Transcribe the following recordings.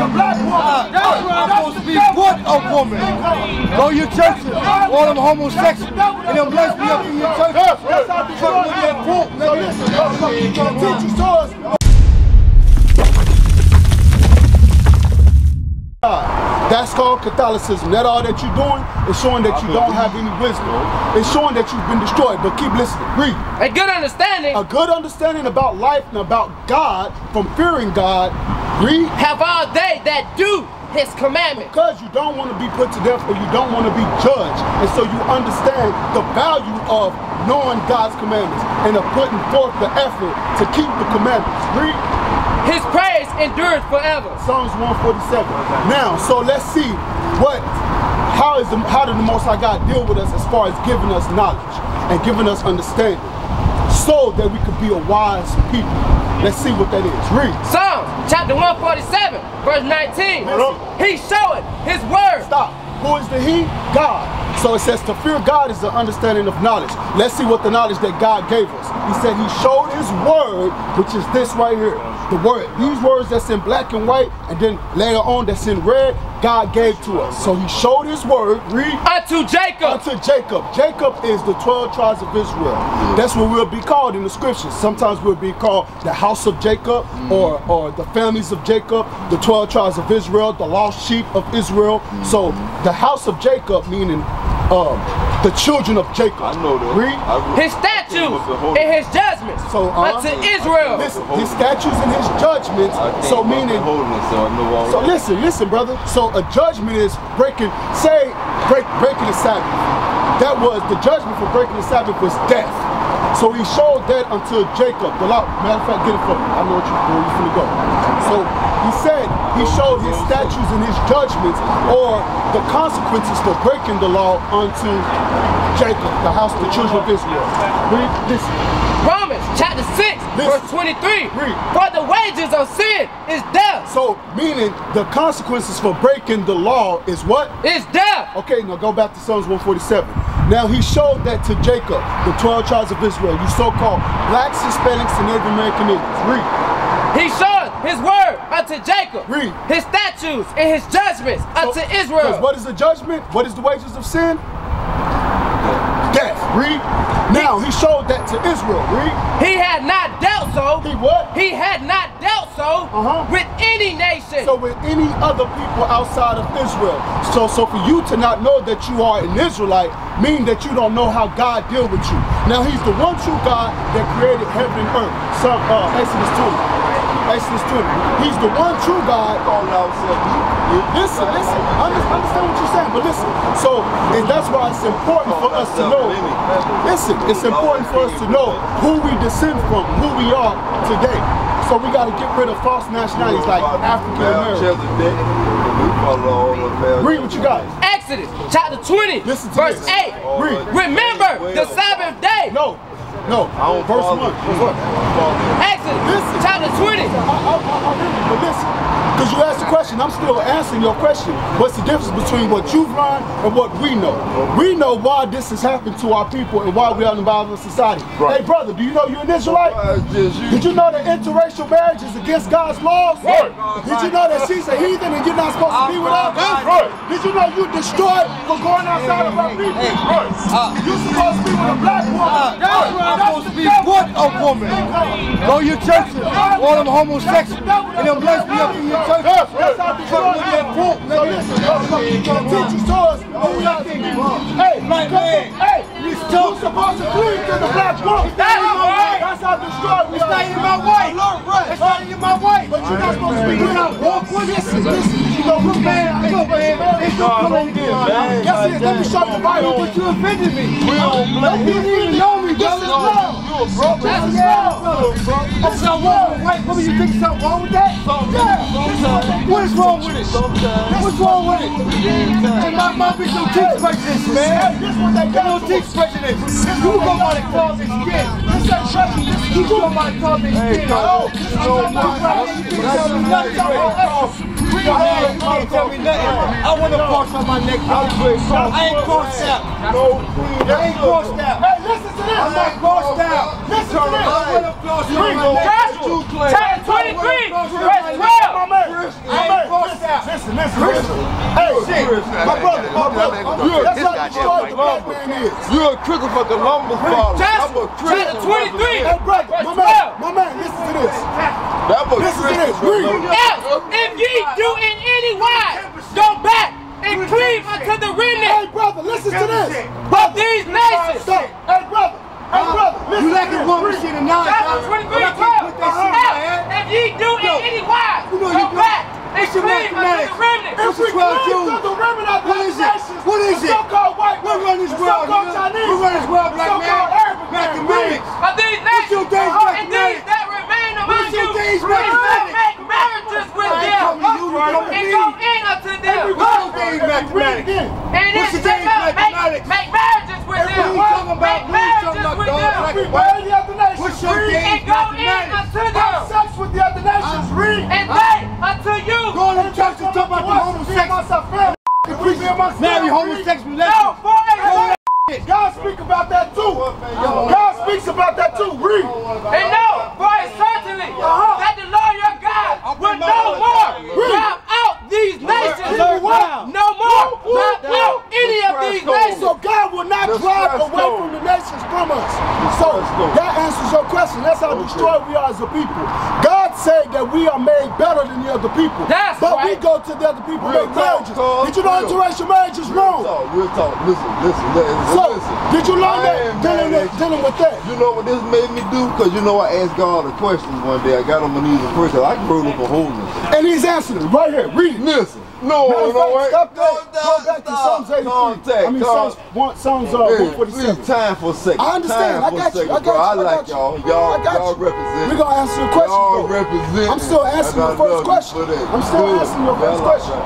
a black woman. I'm supposed to be what a woman. Go to your churches, all them homosexuals and them lesbians up in your churches. Teach you swords. That's called Catholicism. That all that you're doing is showing that you don't have any wisdom. It's showing that you've been destroyed. But keep listening. Read. A good understanding. A good understanding about life and about God, from fearing God. Read. Have all they that do His commandments. Because you don't want to be put to death or you don't want to be judged. And so you understand the value of knowing God's commandments and of putting forth the effort to keep the commandments. Read. His praise endures forever. Psalms 147. Now, so let's see how did the Most High God deal with us as far as giving us knowledge and giving us understanding so that we could be a wise people. Let's see what that is. Read. Psalms chapter 147, verse 19. He showeth His word. Stop. Who is the He? God. So it says to fear God is the understanding of knowledge. Let's see what the knowledge that God gave us. He said He showed His word, which is this right here. The word. These words that's in black and white, and then later on that's in red, God gave to us. So He showed His word. Read. Unto Jacob. Unto Jacob. Jacob is the 12 tribes of Israel. That's what we'll be called in the scriptures. Sometimes we'll be called the house of Jacob or the families of Jacob, the 12 tribes of Israel, the lost sheep of Israel. So the house of Jacob meaning the children of Jacob. I know that. Read. His statutes and His judgments unto Israel. Listen, His statutes and His judgments. So meaning. So listen, brother. So a judgment is breaking the Sabbath. That was the judgment for breaking the Sabbath was death. So He showed that unto Jacob. The law. Matter of fact, get it for me. I know where you're finna go. So He said He showed His statutes and His judgments, or the consequences for breaking the law unto Jacob, the house of the children of Israel. Read this. Romans chapter 6, verse 23. Read. For the wages of sin is death. So meaning the consequences for breaking the law is what? Is death. Okay, now go back to Psalms 147. Now He showed that to Jacob, the 12 tribes of Israel, you so-called blacks, Hispanics, and Native American Indians. Read. He showed His word unto Jacob. Read. His statutes and His judgments unto Israel. What is the judgment? What is the wages of sin? Death. Read. Now He showed that to Israel. Read. He had not dealt so. He what? He had not dealt so with any nation. So with any other people outside of Israel. So for you to not know that you are an Israelite mean that you don't know how God deal with you. Now He's the one true God that created heaven and earth. Exodus 20. Exodus 20. He's the one true God. Listen. Understand what you're saying, but listen. So that's why it's important for us to know. Listen, it's important for us to know who we descend from, who we are today. So we got to get rid of false nationalities like African American. Read what you got. Exodus chapter 20, verse 8. Read. Remember the Sabbath day. No. Verse 1. Exodus chapter 20. But listen, because you asked the question, I'm still answering your question. What's the difference between what you've learned and what we know? We know why this has happened to our people and why we are in the Bible society. Right. Hey brother, do you know you're an Israelite? Did you know that interracial marriage is against God's laws? Right. Did you know that she's a heathen and you're not supposed to be with her? Right. Did you know you're destroyed for going outside of our people? Right. You're supposed to be with a black woman. I'm supposed to be what a woman. Go to your churches, all them homosexuals and them lesbians up in your churches. That's how the story is. Teach you swords. Hey, black man. Hey, you're supposed to cleave to the black woman. That's how the story is. It's not even my wife. It's not even my wife. But you're not supposed to be with her. Walk with this. You know, look, man. It's your color again, man. Let me show you the Bible. But you offended me. You didn't even know me. This is love. That's love. That's something wrong with white women. You think something wrong with that? Yeah. What is wrong with it? What's wrong with it? And my bitch don't teach prejudice, man. They don't teach prejudice. You go by the color of his skin. You go by the color of his skin. You can't tell me nothing. I want to cross on my neck. I ain't crossed out. I ain't crossed out. Hey, listen to this. I'm not crossed out. Listen to this. I want to cross on my neck. Chapter 23, verse 12. I ain't crossed Listen. Hey, my brother. That's how destroyed the black man is. You're a cricket for Columbus, father. Chapter 23. Hey, brother, my man, listen to this. Listen to this. If ye do in any wise, go back and cleave unto the remnant. Hey, brother, listen to this. Of these nations. Stop. Hey, brother, listen. You like a woman shit and nine. Chapter 23, 12. If ye do in any wise, go back and cleave unto the remnant. If we cleave to the remnant of these nations, What is it? so-called white We run this world, so-called Chinese, we run this world, black man. so-called Arabic Mathematics. Of these nations. your days, And these that remain among you, days, we will mathematics. make marriages with I ain't them coming to you, you come to and me. go in unto them. What's your days, mathematics? And What's it the days, shall mathematics? make marriages with Hey, them. what are you talking about? Make What are you talking marriages about, with dog? them. Like We marry the other nations. What's your Read. days, And go in mathematics? unto Have them. sex with the other nations. Read. And they unto you. Go in the church and talk about the homosexuals. Marry homosexual No, lesbians. for a God speaks about that too. God speaks about that too. Read. and know, for it certainly that the Lord your God will no more drive out these nations. No more drive out any of these nations. So God will not drive away from the nations from us. So that answers your question. That's how destroyed we are as a people. God said that we are made better than the other people. That's but right. we go to the other people Real and make marriages. talk, Did you know interracial marriage is wrong? Real talk. Listen. So, did you learn that dealing with that? You know what this made me do? Because you know I asked God a question one day. I got on my knees and prayed. I grew up a holiness. And he's answering it right here. Read it. Listen. Stop that. Go back to Psalms 83. I mean, Psalms 147. Time for a second. I understand. I got you. I like y'all. Y'all represent. We're going to answer your question. Y'all represent. I'm still answering your first question. I'm still answering your first question.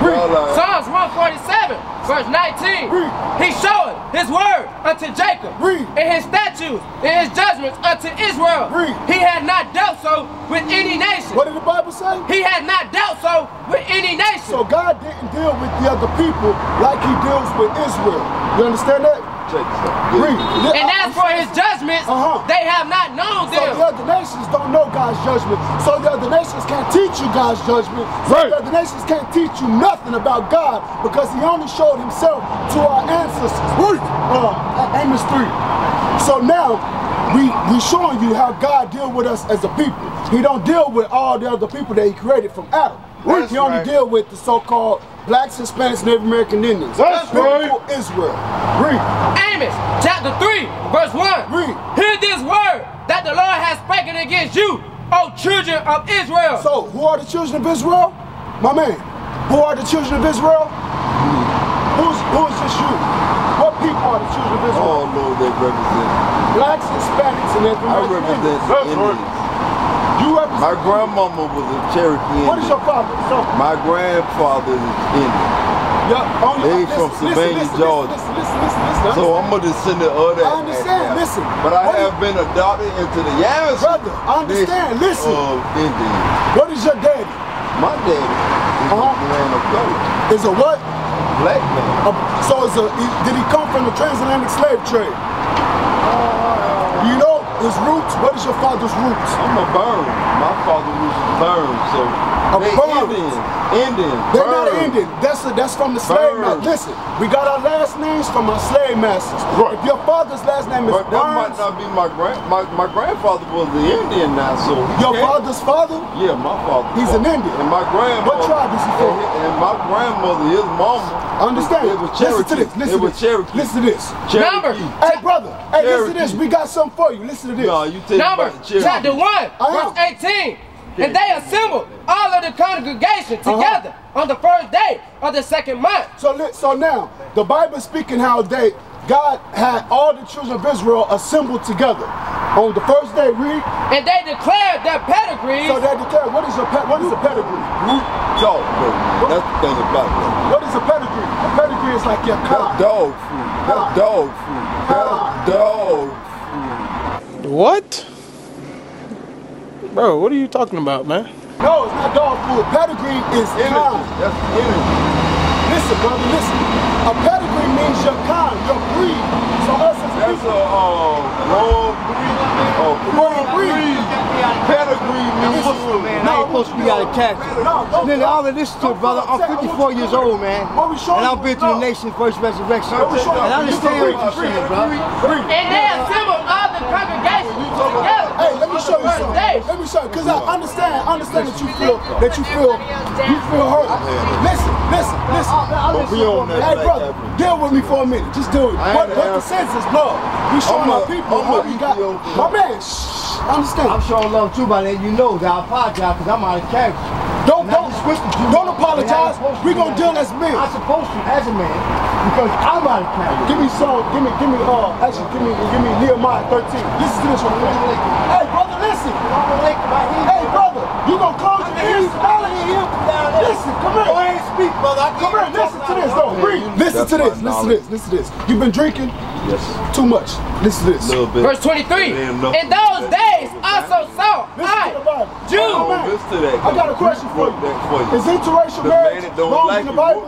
Read. Psalms 147, verse 19. Read. He showed his word unto Jacob, Read. and his statutes and his judgments unto Israel. Read. He had not dealt so with any nation. What did the Bible say? He had not dealt so with any nation. So God didn't deal with the other people like he deals with Israel. You understand that? Read. And as for his judgments, they have not known So them. the other nations don't know God's judgment. So the other nations can't teach you God's judgment. So the other nations can't teach you nothing about God because he only showed himself to our ancestors. Amos 3. So now we showing you how God deal with us as a people. He don't deal with all the other people that he created from Adam. He only deal with the so-called blacks, Hispanics, Native American Indians. That's right. Israel. Read. Amos chapter 3, verse 1. Read. Hear this word that the Lord has spoken against you, O children of Israel. So, who are the children of Israel? My man. Who are the children of Israel? Who is this you? What people are the children of Israel? Oh, Lord, they represent. Blacks, Hispanics, and Native I American represent Indians. Indians. You represent. My grandmama was a Cherokee What is your Indian. father? So, My grandfather is Indian. They from Savannah, Georgia. Listen. So I'm a descendant of that. I understand, listen. But I have been adopted into the Yamas. Brother, I understand, listen. Of Indian. What is your daddy? My daddy is a man of color. Is a what? Black man. So did he come from the transatlantic slave trade? You know his roots? What is your father's roots? I'm a Burn. My father was Burn, so Indian. They're not Indian. That's from the slave masters. Listen, we got our last names from our slave masters. Right. If your father's last name is But that might Burns, not be my grandfather was the Indian now, so your father's father? Yeah, my father. He's an Indian. And my grandmother. What tribe is he from? And my grandmother, his mama. Understand? It was Cherokee. Listen to this. Numbers. Hey, brother. Hey, listen to this. We got something for you. Listen to this. No, you tell me Numbers about the Cherokee. chapter 1, verse 18. And they assembled all of the congregation together on the first day of the second month. So now, the Bible is speaking how God had all the children of Israel assembled together on the first day. Read. And they declared their pedigrees. So they declared, what is a pedigree? Dog food. That's the thing about that. What is a pedigree? A pedigree is like your car. That's dog food. That's dog food. That's dog food. What? Bro, what are you talking about, man? No, it's not dog food. Pedigree is kind. That's energy. Listen, brother, listen. A pedigree means your kind, your breed. So us as That's people. long breed. Long breed. Pedigree means No, supposed to be out of character. Nigga, all of this to it, brother. I'm 54 years old, man. And I've been through the nation's first resurrection. And I understand what you're saying, bro. And they assembled all the congregation together. Hey, let me show you something. Let me show you, because I understand that you feel hurt. Listen. Hey, brother, deal with me for a minute. Just do it. But the sense is love. We showing our people what we got. My man, understand. I'm showing love too, but you know that I apologize because I'm out of character. Don't apologize. We're gonna deal as men. I'm supposed to as a man because I'm out of character. Give me Nehemiah 13. Listen to this one. Hey, brother, listen. Hey, brother, you gonna close your ears? Listen, come here. Go ahead and speak, brother. Come here, listen to this, though. Read. Listen to this. You been drinking? Yes. Too much. Listen to this. Verse 23. In those days also saw Jews. I got a question for you. Is interracial marriage wrong in the Bible?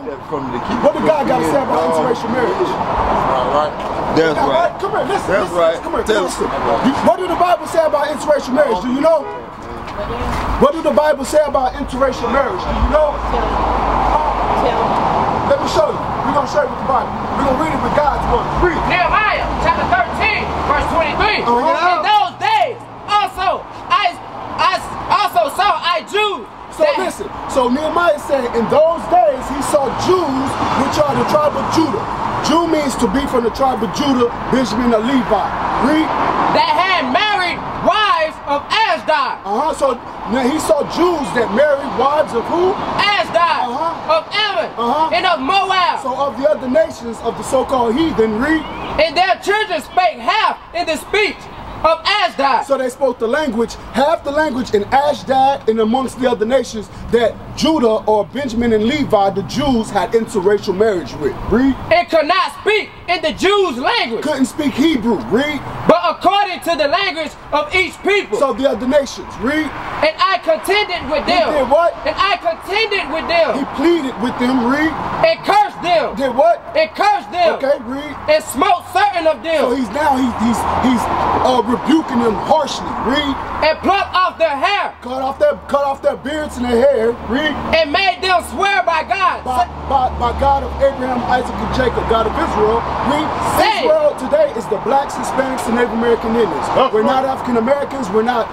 What the guy got to say about interracial marriage? That's right. Come here, listen. That's right. Come here, listen. What do the Bible say about interracial marriage? Do you know? What do the Bible say about interracial marriage? Do you know? Let me show you. We're going to show you with the Bible. We're going to read it with God's word. Read. Nehemiah chapter 13, verse 23. In those days also saw I Jews. So listen. So Nehemiah said in those days he saw Jews which are the tribe of Judah. Jew means to be from the tribe of Judah, Benjamin or Levi. Read. That had married wives of Ashdod. So now he saw Jews that married wives of who? Ashdod, of Ammon, and of Moab. So of the other nations of the so-called heathen, read. And their children spake half in the speech of Ashdod. So they spoke the language, half the language in Ashdod and amongst the other nations that Judah or Benjamin and Levi, the Jews, had interracial marriage with. Read. And could not speak in the Jews' language. Couldn't speak Hebrew. Read. But according to the language of each people. So the other nations. Read. And I contended with them. He did what? And I contended with them. He pleaded with them. Read. And cursed them. Did what? And cursed them. Okay, read. And smote certain of them. So he's rebuking them harshly. Read. And plucked off their hair. Cut off their beards and their hair. Read. And made them swear by God. By God of Abraham, Isaac, and Jacob, God of Israel. Read. Israel today is the blacks, Hispanics, and Native American Indians. We're not African Americans. We're not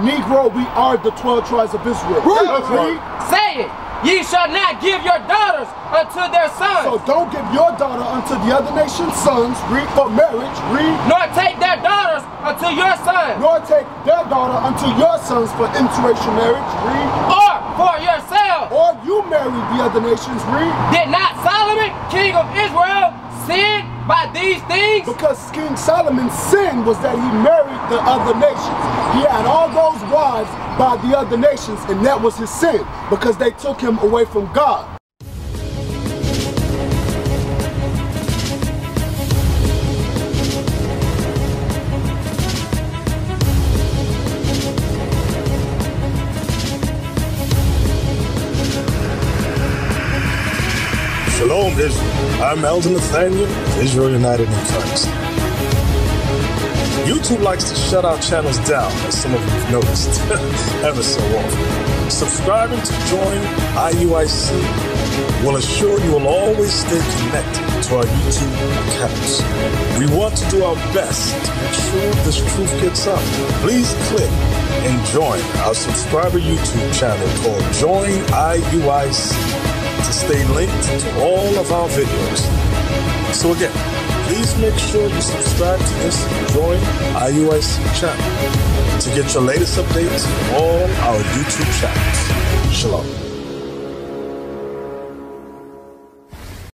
Negro. We are the 12 tribes of Israel. Read. Saying, ye shall not give your daughters unto their sons. So don't give your daughter unto the other nation's sons. Read. For marriage. Read. Nor take their daughters unto your sons. Nor take their daughter unto your sons for interracial marriage. Read. Or for yourselves. Or you married the other nations. Read. Did not Solomon, king of Israel, sin by these things? Because King Solomon's sin was that he married the other nations. He had all those wives by the other nations, and that was his sin because they took him away from God. Shalom, Israel. I'm Elder Nathaniel of Israel United in Christ. YouTube likes to shut our channels down, as some of you have noticed, ever so often. Subscribing to join IUIC will assure you will always stay connected to our YouTube accounts. We want to do our best to make sure this truth gets out. Please click and join our subscriber YouTube channel called Join IUIC to stay linked to all of our videos. So again, please make sure you subscribe to this Join IUIC channel to get your latest updates from all our YouTube channels. Shalom.